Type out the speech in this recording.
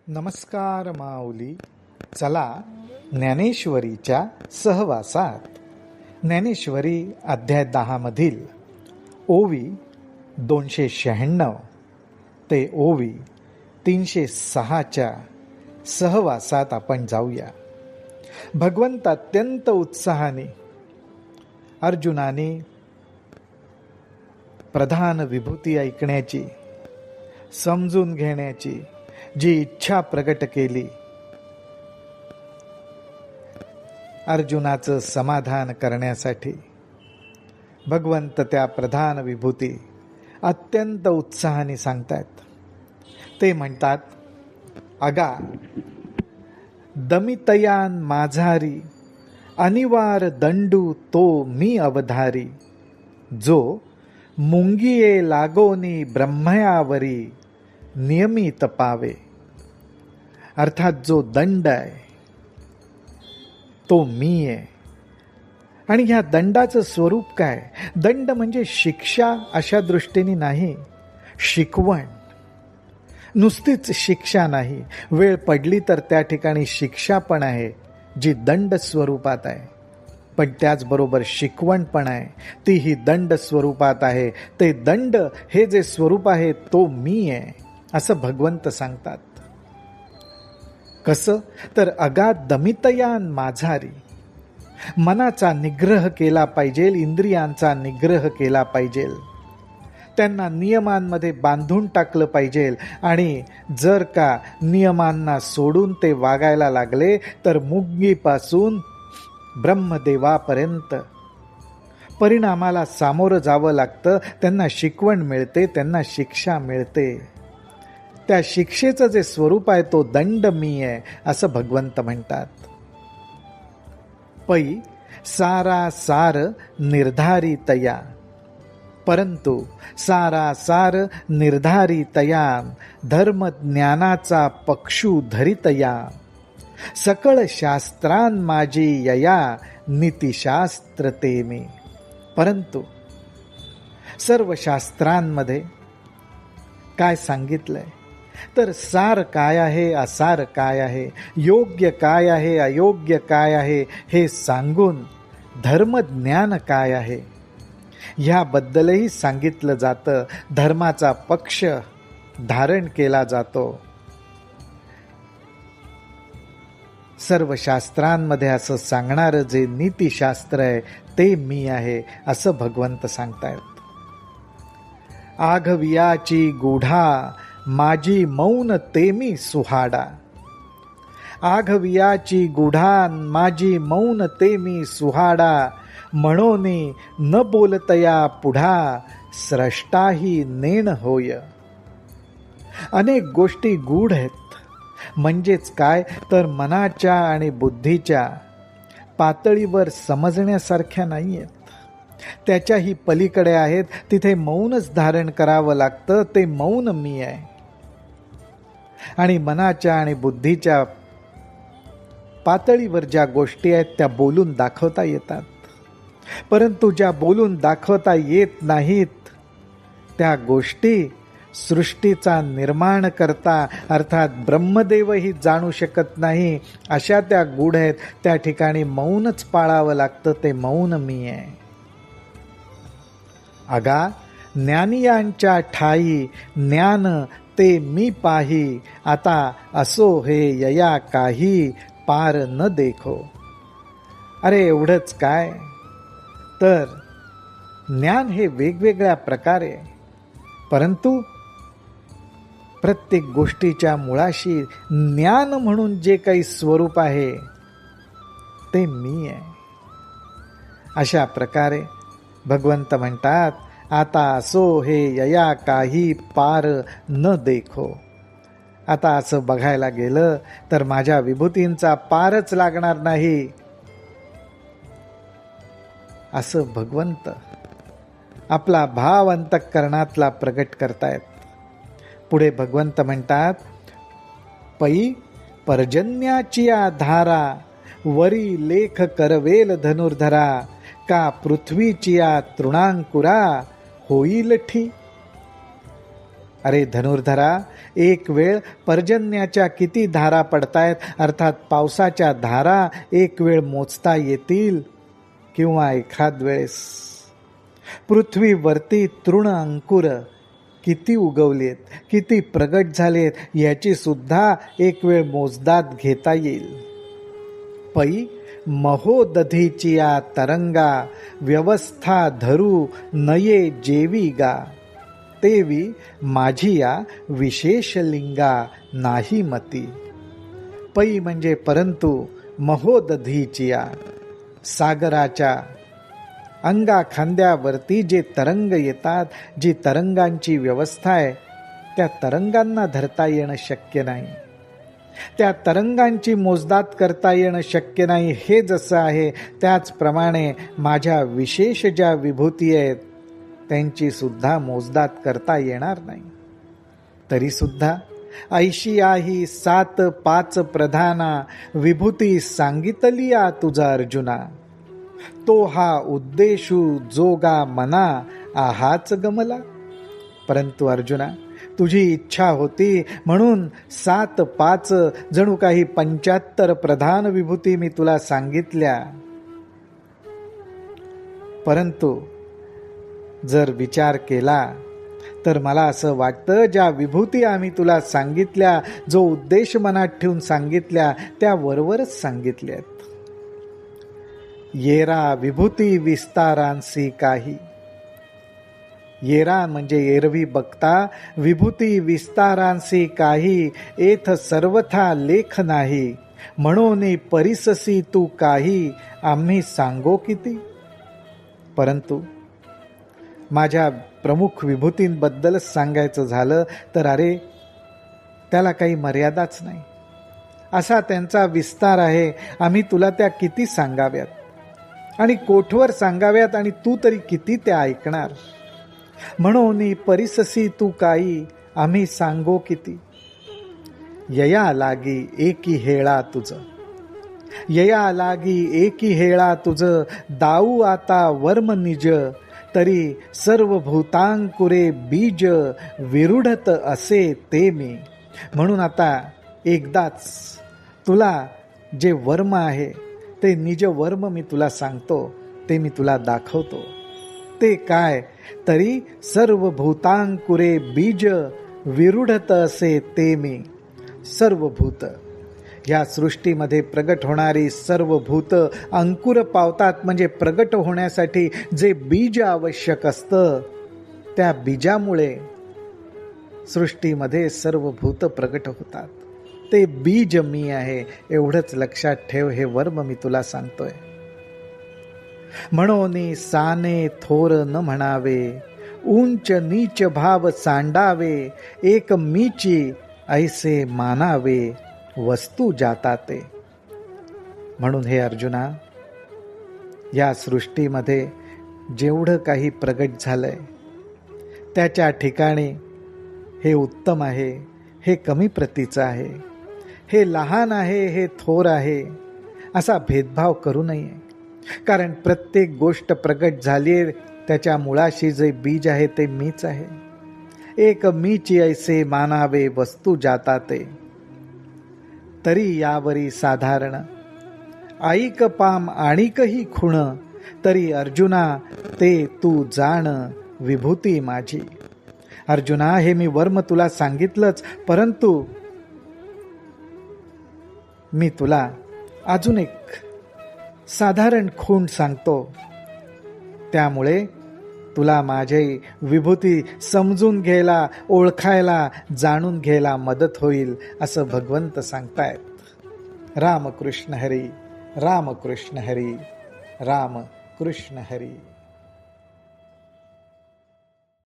नमस्कार माऊली. चला ज्ञानेश्वरीच्या सहवासात. ज्ञानेश्वरी अध्याय 10 मधील ओवी 296 ते ओवी 306च्या सहवासात आपण जाऊया. भगवंत अत्यंत उत्साहाने अर्जुनाने प्रधान विभूती ऐकण्याची, समजून घेण्याची जी इच्छा प्रकट केली, अर्जुनाचं समाधान करण्यासाठी भगवंत त्या प्रधान विभूती अत्यंत उत्साहाने सांगतात. ते म्हणतात, अगा दमितयान माझारी, अनिवार दंडू तो मी अवधारी, जो मुंगिये लागोनी ब्रह्मयावरी, नियमित पावे. अर्थात जो दंड आहे तो मी आहे. आणि ह्या दंडाचं स्वरूप काय? दंड म्हणजे शिक्षा अशा दृष्टीने नाही, शिकवण. नुसतीच शिक्षा नाही, वेळ पडली तर त्या ठिकाणी शिक्षा पण आहे जी दंड स्वरूपात आहे, पण त्याचबरोबर शिकवण पण आहे, तीही दंड स्वरूपात आहे. ते दंड हे जे स्वरूप आहे तो मी आहे असं भगवंत सांगतात. कसं? तर अगाध दमितयान माझारी, मनाचा निग्रह केला पाहिजे, इंद्रियांचा निग्रह केला पाहिजे, त्यांना नियमांमध्ये बांधून टाकलं पाहिजे. आणि जर का नियमांना सोडून ते वागायला लागले तर मुंगीपासून ब्रह्मदेवापर्यंत परिणामाला सामोरं जावं लागतं. त्यांना शिकवण मिळते, त्यांना शिक्षा मिळते. त्या शिक्षेचं जे स्वरूप आहे तो दंड मी आहे असं भगवंत म्हणतात. पै सारा सार निर्धारी तया, परंतु सारा सार निर्धारी तया, धर्म ज्ञानाचा पक्षू धरितया, सकळ शास्त्रान माझी यया, नीतिशास्त्र ते मी. परंतु सर्व शास्त्रांमध्ये काय सांगितलंय? तर सार काय आहे, असार काय आहे, योग्य काय आहे, अयोग्य काय आहे हे सांगून धर्मज्ञान काय आहे ह्याबद्दलही सांगितलं जातं. धर्माचा पक्ष धारण केला जातो. सर्व शास्त्रांमध्ये असं सांगणारं जे नीतिशास्त्र आहे ते मी आहे असं भगवंत सांगतायत. आघवियाची गूढा माझी मौन ते मी सुहाडा, आघवियाची गूढा माझी मौन ते मी सुहाडा, म्हणोनी न बोलतया पुढा, स्रष्टाही नेण होय. अनेक गोष्टी गूढ आहेत. म्हणजेच काय? तर मनाच्या आणि बुद्धीच्या पातळीवर समजण्यासारख्या नाही आहेत, त्याच्याही पलीकडे आहेत. तिथे मौनच धारण करावं लागतं. ते मौन मी आहे. आणि मनाच्या आणि बुद्धीच्या पातळीवर ज्या गोष्टी आहेत त्या बोलून दाखवता येतात, परंतु ज्या बोलून दाखवता येत नाहीत त्या गोष्टी सृष्टीचा निर्माण करता अर्थात ब्रह्मदेवही जाणू शकत नाही अशा त्या गूढ आहेत. त्या ठिकाणी मौनच पाळावं लागतं. ते मौन मी आहे. अगा ज्ञानियांच्या ठाई, ज्ञान ते मी पाही, आता असो हे यया काही, पार न देखो. अरे एवढंच काय? तर ज्ञान हे वेगवेगळ्या प्रकारे, परंतु प्रत्येक गोष्टीच्या मुळाशी ज्ञान म्हणून जे काही स्वरूप आहे ते मी आहे. अशा प्रकारे भगवंत म्हणतात, आता असो हे यया काही, पार न देखो. आता असं बघायला गेलं तर माझ्या विभूतींचा पारच लागणार नाही असं भगवंत आपला भाव अंतःकरणातला प्रगट करतायत. पुढे भगवंत म्हणतात, पै पर्जन्याची धारा, वरी लेख करवेल धनुर्धरा, का पृथ्वीची तृणांकुरा, होईल ठी. अरे धनुर्धरा, एक वेळ पर्जन्याच्या किती धारा पडतायत, अर्थात पावसाच्या धारा एक वेळ मोजता येतील, किंवा एखाद वेळेस पृथ्वीवरती तृण अंकुर किती उगवलेत, किती प्रगट झालेत, याची सुद्धा एक वेळ मोजदाद घेता येईल. पै महोदधीचिया तरंगा, व्यवस्था धरू नये जेवी गा, तेवी माझी या विशेष लिंगा नाही मती. पै म्हणजे परंतु, महोदधीचिया सागराच्या अंगा खांद्यावरती जे तरंग येतात, जी तरंगांची व्यवस्था आहे, त्या तरंगांना धरता येणं शक्य नाही, त्या तरंगांची मोजदाद करता येणं शक्य नाही. हे जसं आहे त्याचप्रमाणे माझ्या विशेष ज्या विभूती आहेत त्यांची सुद्धा मोजदाद करता येणार नाही. तरी सुद्धा ऐशी आहे 7-5 प्रधाना, विभूती सांगितलिया तुझा अर्जुना, तो हा उद्देशू जोगा मना आहाच गमला. परंतु अर्जुना, तुझी इच्छा होती म्हणून 7-5 जणू काही 75 प्रधान विभूती मी तुला सांगितल्या. परंतु जर विचार केला तर मला असं वाटतं, ज्या विभूती आम्ही तुला सांगितल्या, जो उद्देश मनात ठेवून सांगितल्या, त्या वरवरच सांगितल्यात. येरा विभूती विस्तारांसी काही, येरा म्हणजे एरवी बघता, विभूती विस्तारांसी काही, एथ सर्वथा लेख नाही, म्हणून परिससी तू काही, आम्ही सांगो किती. परंतु माझ्या प्रमुख विभूतींबद्दलच सांगायचं झालं तर अरे त्याला काही मर्यादाच नाही, असा त्यांचा विस्तार आहे. आम्ही तुला त्या किती सांगाव्यात आणि कोठवर सांगाव्यात, आणि तू तरी किती त्या ऐकणार. म्हणून परिससी तू काही, आम्ही सांगो किती. यया लागी एकी हेळा तुझ, यया लागी एकी हेळा तुझ, दाऊ आता वर्म निज, तरी सर्व भूतांकुरे बीज, विरुढत असे ते मी. म्हणून आता एकदाच तुला जे वर्म आहे ते निज वर्म मी तुला सांगतो, ते मी तुला दाखवतो. ते काय, तरी सर्व भूतांकुरे बीज, विरुढत असे ते मी. सर्व भूत, या सृष्टीमध्ये प्रगट होणारी सर्व भूत अंकुर पावतात, म्हणजे प्रगट होण्यासाठी जे बीज आवश्यक असतं, त्या बीजामुळे सृष्टीमध्ये सर्व भूत प्रगट होतात. ते बीज मी आहे, एवढंच लक्षात ठेव. हे वर्म मी तुला सांगतोय. म्हणून साने थोर न म्हणावे, उंच नीच भाव सांडावे, एक मीची ऐसे मानावे, वस्तू जाता ते. म्हणून हे अर्जुना, या सृष्टीमध्ये जेवढं काही प्रगट झालंय त्याच्या ठिकाणी हे उत्तम आहे, हे कमी प्रतीचं आहे, हे लहान आहे, हे थोर आहे, असा भेदभाव करू नये. कारण प्रत्येक गोष्ट प्रगट झाली आहे, त्याच्या मुळाशी जे बीज आहे ते मीच आहे. एक मीची ऐसे मानावे, वस्तू जाता ते. तरी यावरी साधारण ऐक पाम आणिकही खुण, तरी अर्जुना ते तू जाण, विभूती माझी. अर्जुना, हे मी वर्म तुला सांगितलंच, परंतु मी तुला अजून एक साधारण खूण सांगतो. त्यामुळे तुला माझी विभूती समजून घ्यायला, ओळखायला, जाणून घ्यायला मदत होईल, असं भगवंत सांगतायत. रामकृष्ण हरी, रामकृष्ण हरी, रामकृष्ण हरी.